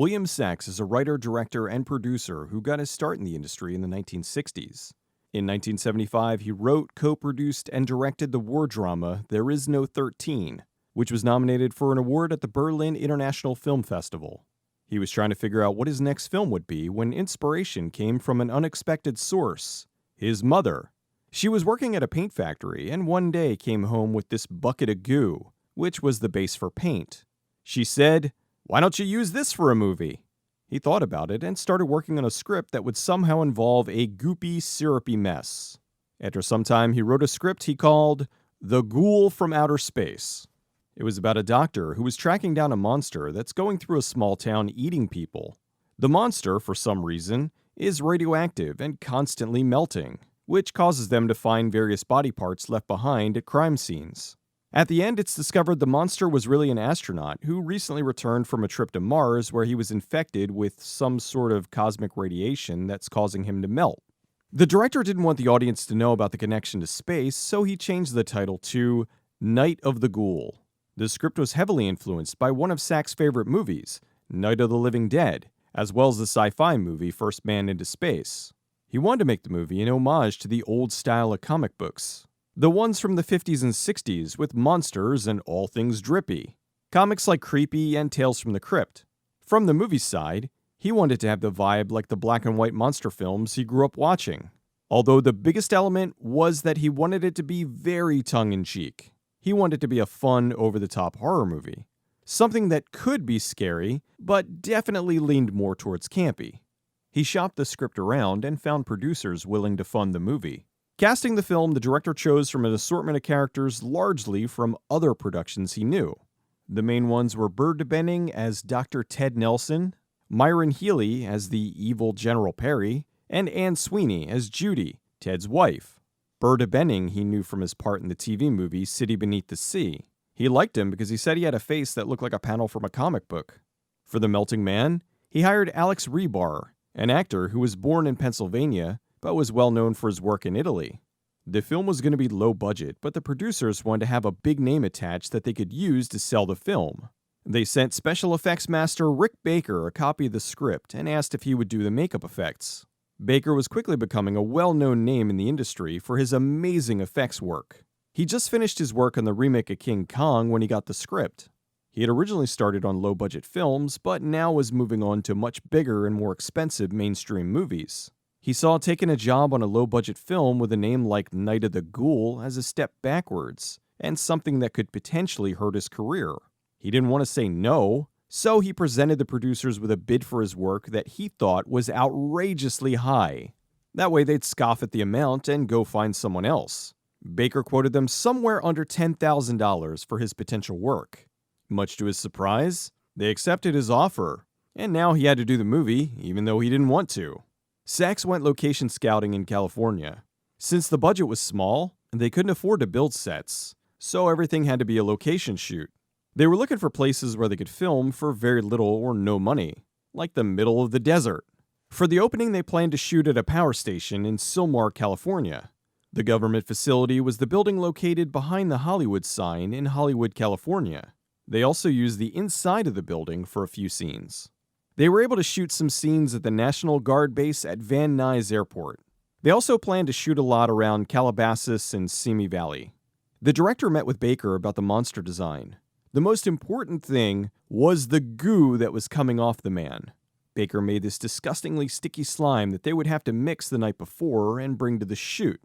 William Sachs is a writer, director, and producer who got his start in the industry in the 1960s. In 1975, he wrote, co-produced, and directed the war drama There Is No 13, which was nominated for an award at the Berlin International Film Festival. He was trying to figure out what his next film would be when inspiration came from an unexpected source: his mother. She was working at a paint factory and one day came home with this bucket of goo, which was the base for paint. She said, "Why don't you use this for a movie?" He thought about it and started working on a script that would somehow involve a goopy, syrupy mess. After some time, he wrote a script he called The Ghoul from Outer Space. It was about a doctor who was tracking down a monster that's going through a small town eating people. The monster, for some reason, is radioactive and constantly melting, which causes them to find various body parts left behind at crime scenes. At the end, it's discovered the monster was really an astronaut who recently returned from a trip to Mars where he was infected with some sort of cosmic radiation that's causing him to melt. The director didn't want the audience to know about the connection to space, so he changed the title to Night of the Ghoul. The script was heavily influenced by one of Sachs' favorite movies, Night of the Living Dead, as well as the sci-fi movie First Man into Space. He wanted to make the movie an homage to the old style of comic books, the ones from the 50s and 60s with monsters and all things drippy. Comics like Creepy and Tales from the Crypt. From the movie side, he wanted to have the vibe like the black and white monster films he grew up watching. Although the biggest element was that he wanted it to be very tongue-in-cheek. He wanted it to be a fun, over-the-top horror movie. Something that could be scary, but definitely leaned more towards campy. He shopped the script around and found producers willing to fund the movie. Casting the film, the director chose from an assortment of characters largely from other productions he knew. The main ones were Burda Benning as Dr. Ted Nelson, Myron Healy as the evil General Perry, and Anne Sweeney as Judy, Ted's wife. Burda Benning he knew from his part in the TV movie City Beneath the Sea. He liked him because he said he had a face that looked like a panel from a comic book. For the Melting Man, he hired Alex Rebar, an actor who was born in Pennsylvania but was well known for his work in Italy. The film was going to be low budget, but the producers wanted to have a big name attached that they could use to sell the film. They sent special effects master Rick Baker a copy of the script and asked if he would do the makeup effects. Baker was quickly becoming a well-known name in the industry for his amazing effects work. He just finished his work on the remake of King Kong when he got the script. He had originally started on low-budget films, but now was moving on to much bigger and more expensive mainstream movies. He saw taking a job on a low-budget film with a name like Night of the Ghoul as a step backwards, and something that could potentially hurt his career. He didn't want to say no, so he presented the producers with a bid for his work that he thought was outrageously high. That way they'd scoff at the amount and go find someone else. Baker quoted them somewhere under $10,000 for his potential work. Much to his surprise, they accepted his offer, and now he had to do the movie, even though he didn't want to. Sachs went location scouting in California. Since the budget was small, they couldn't afford to build sets, so everything had to be a location shoot. They were looking for places where they could film for very little or no money, like the middle of the desert. For the opening, they planned to shoot at a power station in Sylmar, California. The government facility was the building located behind the Hollywood sign in Hollywood, California. They also used the inside of the building for a few scenes. They were able to shoot some scenes at the National Guard base at Van Nuys Airport. They also planned to shoot a lot around Calabasas and Simi Valley. The director met with Baker about the monster design. The most important thing was the goo that was coming off the man. Baker made this disgustingly sticky slime that they would have to mix the night before and bring to the shoot.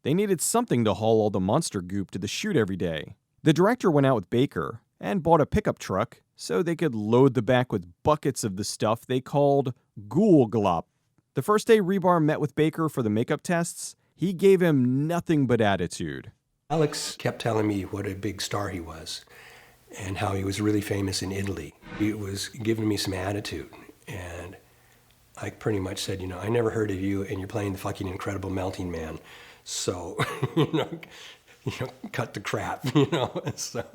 They needed something to haul all the monster goop to the shoot every day. The director went out with Baker and bought a pickup truck so they could load the back with buckets of the stuff they called Ghoul Glop. The first day Rebar met with Baker for the makeup tests, he gave him nothing but attitude. Alex kept telling me what a big star he was and how he was really famous in Italy. He was giving me some attitude, and I pretty much said, I never heard of you, and you're playing the fucking incredible Melting Man. So, cut the crap, so.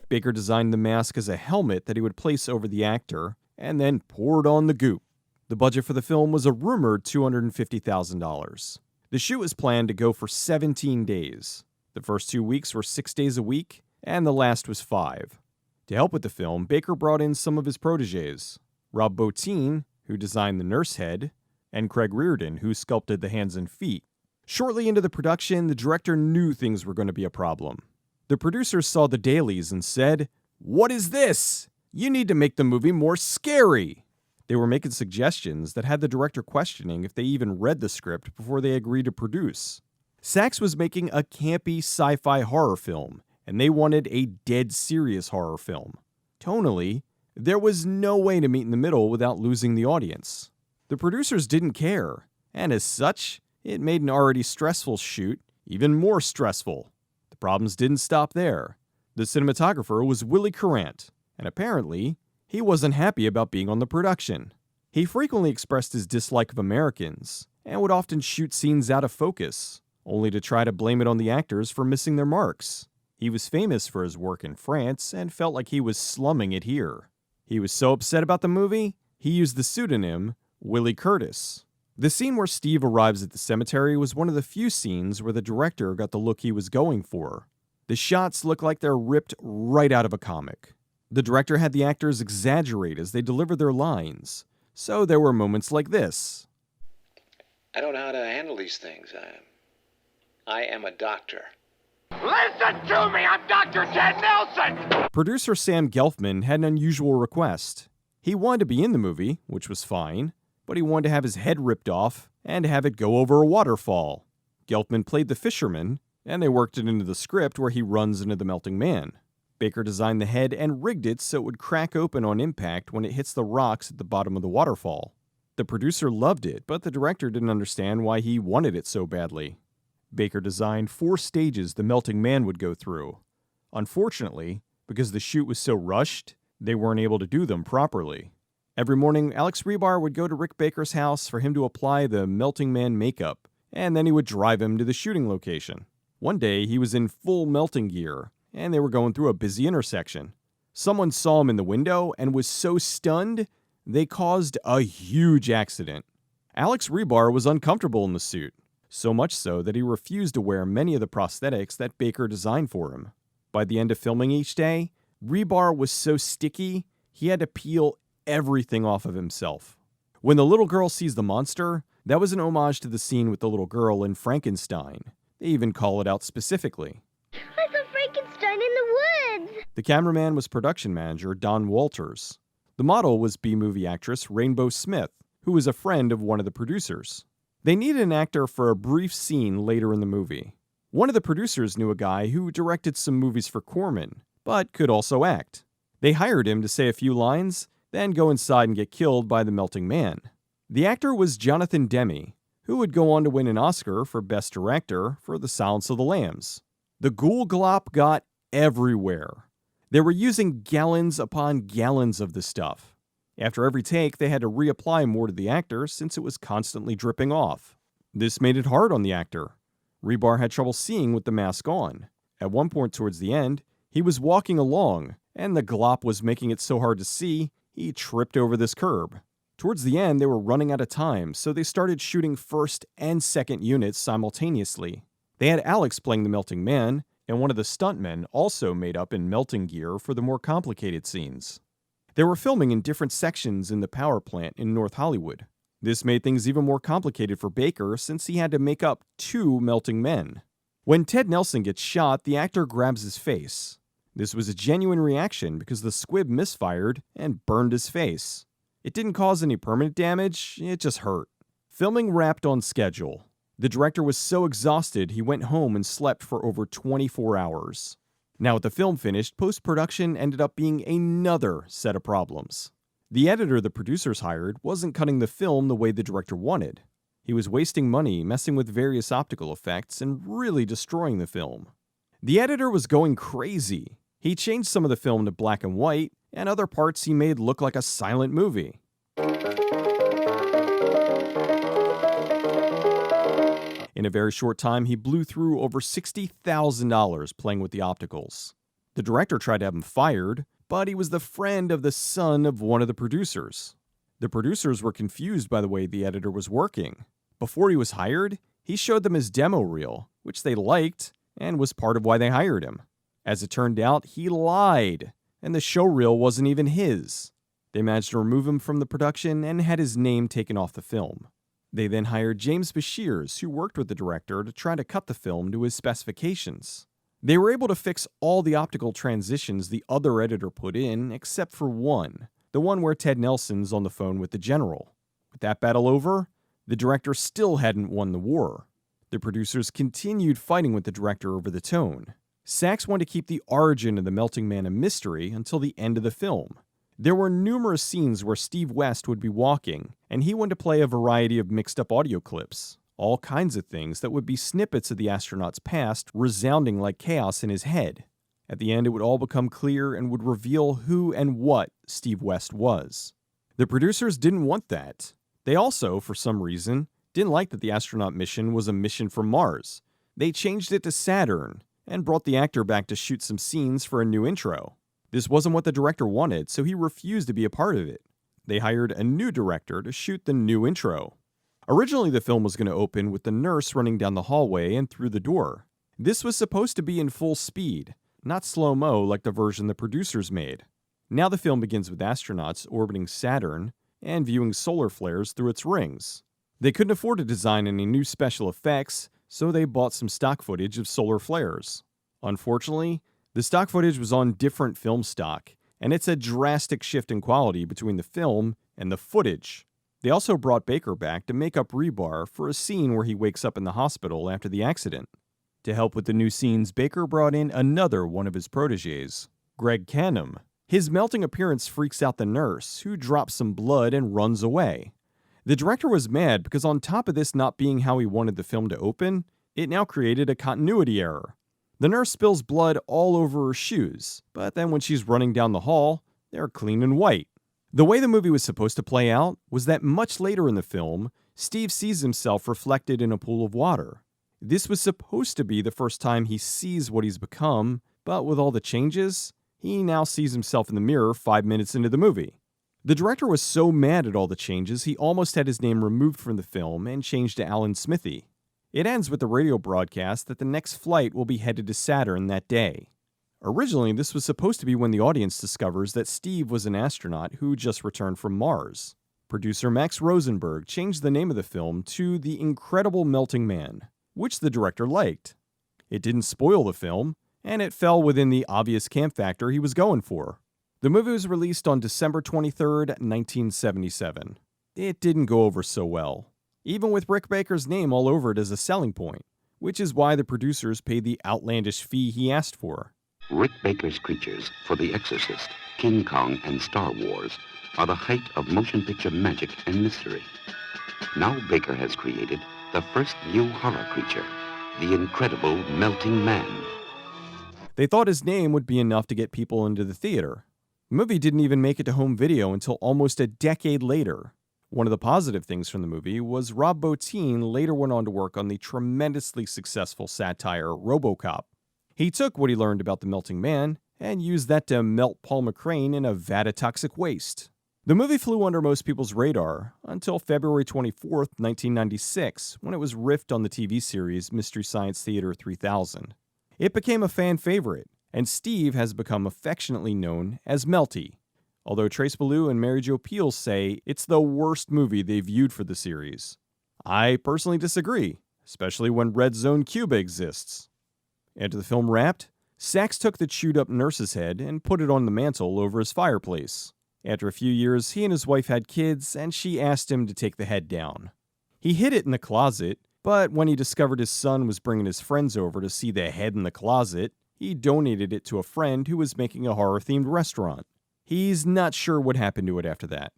Baker designed the mask as a helmet that he would place over the actor, and then poured on the goop. The budget for the film was a rumored $250,000. The shoot was planned to go for 17 days. The first 2 weeks were 6 days a week, and the last was 5. To help with the film, Baker brought in some of his protégés. Rob Bottin, who designed the nurse head, and Craig Reardon, who sculpted the hands and feet. Shortly into the production, the director knew things were going to be a problem. The producers saw the dailies and said, "What is this? You need to make the movie more scary." They were making suggestions that had the director questioning if they even read the script before they agreed to produce. Sachs was making a campy sci-fi horror film, and they wanted a dead serious horror film. Tonally, there was no way to meet in the middle without losing the audience. The producers didn't care, and as such, it made an already stressful shoot even more stressful. The problems didn't stop there. The cinematographer was Willie Courant, and apparently, he wasn't happy about being on the production. He frequently expressed his dislike of Americans, and would often shoot scenes out of focus, only to try to blame it on the actors for missing their marks. He was famous for his work in France, and felt like he was slumming it here. He was so upset about the movie, he used the pseudonym Willie Curtis. The scene where Steve arrives at the cemetery was one of the few scenes where the director got the look he was going for. The shots look like they're ripped right out of a comic. The director had the actors exaggerate as they delivered their lines, so there were moments like this. I don't know how to handle these things. I am a doctor. Listen to me! I'm Dr. Ted Nelson! Producer Sam Gelfman had an unusual request. He wanted to be in the movie, which was fine, but he wanted to have his head ripped off and have it go over a waterfall. Gelfman played the fisherman, and they worked it into the script where he runs into the melting man. Baker designed the head and rigged it so it would crack open on impact when it hits the rocks at the bottom of the waterfall. The producer loved it, but the director didn't understand why he wanted it so badly. Baker designed 4 stages the melting man would go through. Unfortunately, because the shoot was so rushed, they weren't able to do them properly. Every morning, Alex Rebar would go to Rick Baker's house for him to apply the melting man makeup, and then he would drive him to the shooting location. One day, he was in full melting gear, and they were going through a busy intersection. Someone saw him in the window and was so stunned, they caused a huge accident. Alex Rebar was uncomfortable in the suit, so much so that he refused to wear many of the prosthetics that Baker designed for him. By the end of filming each day, Rebar was so sticky, he had to peel everything off of himself. When the little girl sees the monster, that was an homage to the scene with the little girl in Frankenstein. They even call it out specifically. I saw Frankenstein in the woods! The cameraman was production manager Don Walters. The model was B-movie actress Rainbow Smith, who was a friend of one of the producers. They needed an actor for a brief scene later in the movie. One of the producers knew a guy who directed some movies for Corman, but could also act. They hired him to say a few lines, then go inside and get killed by the melting man. The actor was Jonathan Demme, who would go on to win an Oscar for Best Director for The Silence of the Lambs. The Ghoul glop got everywhere. They were using gallons upon gallons of the stuff. After every take, they had to reapply more to the actor since it was constantly dripping off. This made it hard on the actor. Rebar had trouble seeing with the mask on. At one point towards the end, he was walking along, and the glop was making it so hard to see, he tripped over this curb. Towards the end, they were running out of time, so they started shooting first and second units simultaneously. They had Alex playing the melting man, and one of the stuntmen also made up in melting gear for the more complicated scenes. They were filming in different sections in the power plant in North Hollywood. This made things even more complicated for Baker since he had to make up 2 melting men. When Ted Nelson gets shot, the actor grabs his face. This was a genuine reaction because the squib misfired and burned his face. It didn't cause any permanent damage, it just hurt. Filming wrapped on schedule. The director was so exhausted he went home and slept for over 24 hours. Now with the film finished, post-production ended up being another set of problems. The editor the producers hired wasn't cutting the film the way the director wanted. He was wasting money, messing with various optical effects, and really destroying the film. The editor was going crazy. He changed some of the film to black and white, and other parts he made look like a silent movie. In a very short time, he blew through over $60,000 playing with the opticals. The director tried to have him fired, but he was the friend of the son of one of the producers. The producers were confused by the way the editor was working. Before he was hired, he showed them his demo reel, which they liked, and was part of why they hired him. As it turned out, he lied, and the show reel wasn't even his. They managed to remove him from the production and had his name taken off the film. They then hired James Bashirs, who worked with the director, to try to cut the film to his specifications. They were able to fix all the optical transitions the other editor put in, except for one, the one where Ted Nelson's on the phone with the general. With that battle over, the director still hadn't won the war. The producers continued fighting with the director over the tone. Sachs wanted to keep the origin of the Melting Man a mystery until the end of the film. There were numerous scenes where Steve West would be walking, and he wanted to play a variety of mixed-up audio clips, all kinds of things that would be snippets of the astronaut's past resounding like chaos in his head. At the end, it would all become clear and would reveal who and what Steve West was. The producers didn't want that. They also, for some reason, didn't like that the astronaut mission was a mission from Mars. They changed it to Saturn, and brought the actor back to shoot some scenes for a new intro. This wasn't what the director wanted, so he refused to be a part of it. They hired a new director to shoot the new intro. Originally, the film was going to open with the nurse running down the hallway and through the door. This was supposed to be in full speed, not slow-mo like the version the producers made. Now the film begins with astronauts orbiting Saturn and viewing solar flares through its rings. They couldn't afford to design any new special effects, so they bought some stock footage of solar flares. Unfortunately, the stock footage was on different film stock, and it's a drastic shift in quality between the film and the footage. They also brought Baker back to make up rebar for a scene where he wakes up in the hospital after the accident. To help with the new scenes, Baker brought in another one of his protégés, Greg Canham. His melting appearance freaks out the nurse, who drops some blood and runs away. The director was mad because on top of this not being how he wanted the film to open, it now created a continuity error. The nurse spills blood all over her shoes, but then when she's running down the hall, they're clean and white. The way the movie was supposed to play out was that much later in the film, Steve sees himself reflected in a pool of water. This was supposed to be the first time he sees what he's become, but with all the changes, he now sees himself in the mirror 5 minutes into the movie. The director was so mad at all the changes, he almost had his name removed from the film and changed to Alan Smithy. It ends with the radio broadcast that the next flight will be headed to Saturn that day. Originally, this was supposed to be when the audience discovers that Steve was an astronaut who just returned from Mars. Producer Max Rosenberg changed the name of the film to The Incredible Melting Man, which the director liked. It didn't spoil the film, and it fell within the obvious camp factor he was going for. The movie was released on December 23rd, 1977. It didn't go over so well, even with Rick Baker's name all over it as a selling point, which is why the producers paid the outlandish fee he asked for. Rick Baker's creatures for The Exorcist, King Kong, and Star Wars are the height of motion picture magic and mystery. Now Baker has created the first new horror creature, the Incredible Melting Man. They thought his name would be enough to get people into the theater. The movie didn't even make it to home video until almost a decade later. One of the positive things from the movie was Rob Bottin later went on to work on the tremendously successful satire RoboCop. He took what he learned about the melting man and used that to melt Paul McCrane in a vat of toxic waste. The movie flew under most people's radar until February 24th, 1996, when it was riffed on the TV series Mystery Science Theater 3000. It became a fan favorite, and Steve has become affectionately known as Melty, although Trace Ballou and Mary Jo Pehl say it's the worst movie they've viewed for the series. I personally disagree, especially when Red Zone Cuba exists. After the film wrapped, Sachs took the chewed-up nurse's head and put it on the mantle over his fireplace. After a few years, he and his wife had kids, and she asked him to take the head down. He hid it in the closet, but when he discovered his son was bringing his friends over to see the head in the closet, he donated it to a friend who was making a horror-themed restaurant. He's not sure what happened to it after that.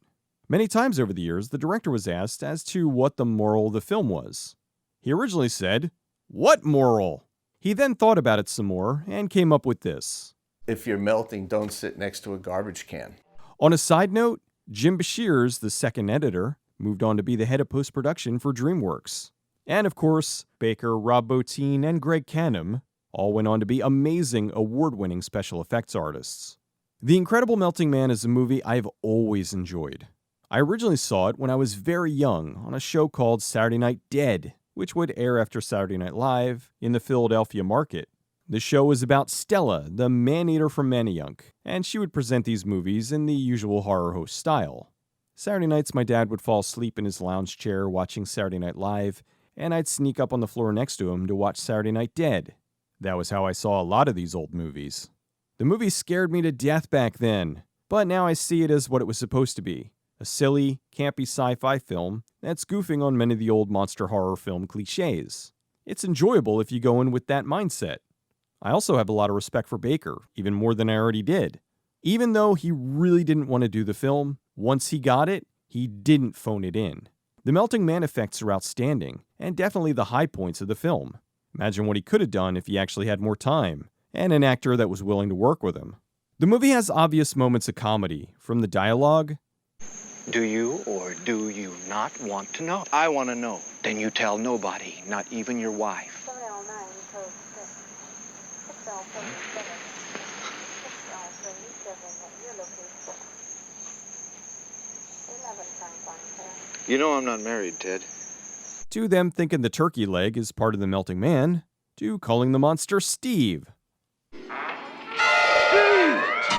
Many times over the years, the director was asked as to what the moral of the film was. He originally said, "What moral?" He then thought about it some more and came up with this. If you're melting, don't sit next to a garbage can. On a side note, Jim Bashirs, the second editor, moved on to be the head of post-production for DreamWorks. And of course, Baker, Rob Bottin, and Greg Canham all went on to be amazing award-winning special effects artists. The Incredible Melting Man is a movie I've always enjoyed. I originally saw it when I was very young on a show called Saturday Night Dead, which would air after Saturday Night Live in the Philadelphia market. The show was about Stella, the man-eater from Manayunk, and she would present these movies in the usual horror host style. Saturday nights, my dad would fall asleep in his lounge chair watching Saturday Night Live, and I'd sneak up on the floor next to him to watch Saturday Night Dead. That was how I saw a lot of these old movies. The movie scared me to death back then, but now I see it as what it was supposed to be. A silly, campy sci-fi film that's goofing on many of the old monster horror film cliches. It's enjoyable if you go in with that mindset. I also have a lot of respect for Baker, even more than I already did. Even though he really didn't want to do the film, once he got it, he didn't phone it in. The melting man effects are outstanding, and definitely the high points of the film. Imagine what he could have done if he actually had more time, and an actor that was willing to work with him. The movie has obvious moments of comedy, from the dialogue. Do you or do you not want to know? I want to know. Then you tell nobody, not even your wife. You know I'm not married, Ted. To them thinking the turkey leg is part of the melting man, to calling the monster Steve.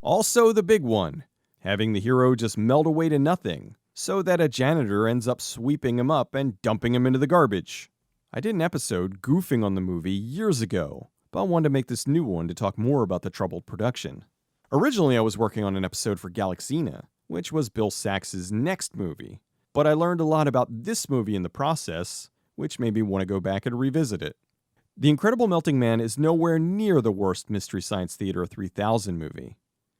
Also the big one, having the hero just melt away to nothing, so that a janitor ends up sweeping him up and dumping him into the garbage. I did an episode goofing on the movie years ago, but I wanted to make this new one to talk more about the troubled production. Originally I was working on an episode for Galaxina, which was Bill Sachs' next movie, but I learned a lot about this movie in the process, which made me want to go back and revisit it. The Incredible Melting Man is nowhere near the worst Mystery Science Theater 3000 movie.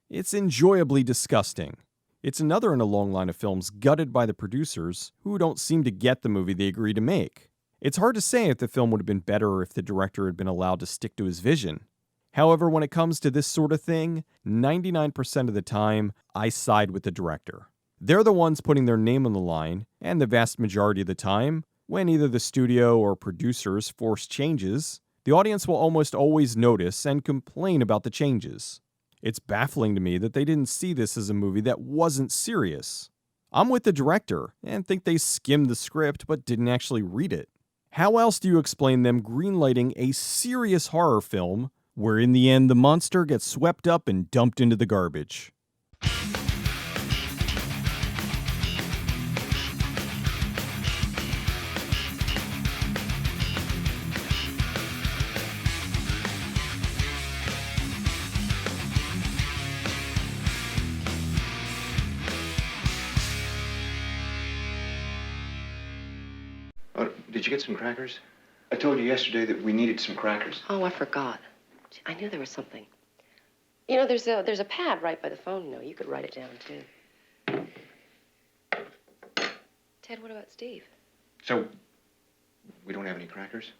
It's enjoyably disgusting. It's another in a long line of films gutted by the producers who don't seem to get the movie they agreed to make. It's hard to say if the film would have been better if the director had been allowed to stick to his vision. However, when it comes to this sort of thing, 99% of the time, I side with the director. They're the ones putting their name on the line, and the vast majority of the time, when either the studio or producers force changes, the audience will almost always notice and complain about the changes. It's baffling to me that they didn't see this as a movie that wasn't serious. I'm with the director, and think they skimmed the script but didn't actually read it. How else do you explain them greenlighting a serious horror film where in the end the monster gets swept up and dumped into the garbage? Did you get some crackers? I told you yesterday that we needed some crackers. Oh, I forgot. I knew there was something. You know, there's a pad right by the phone, you know. You could write it down, too. Ted, what about Steve? So, we don't have any crackers?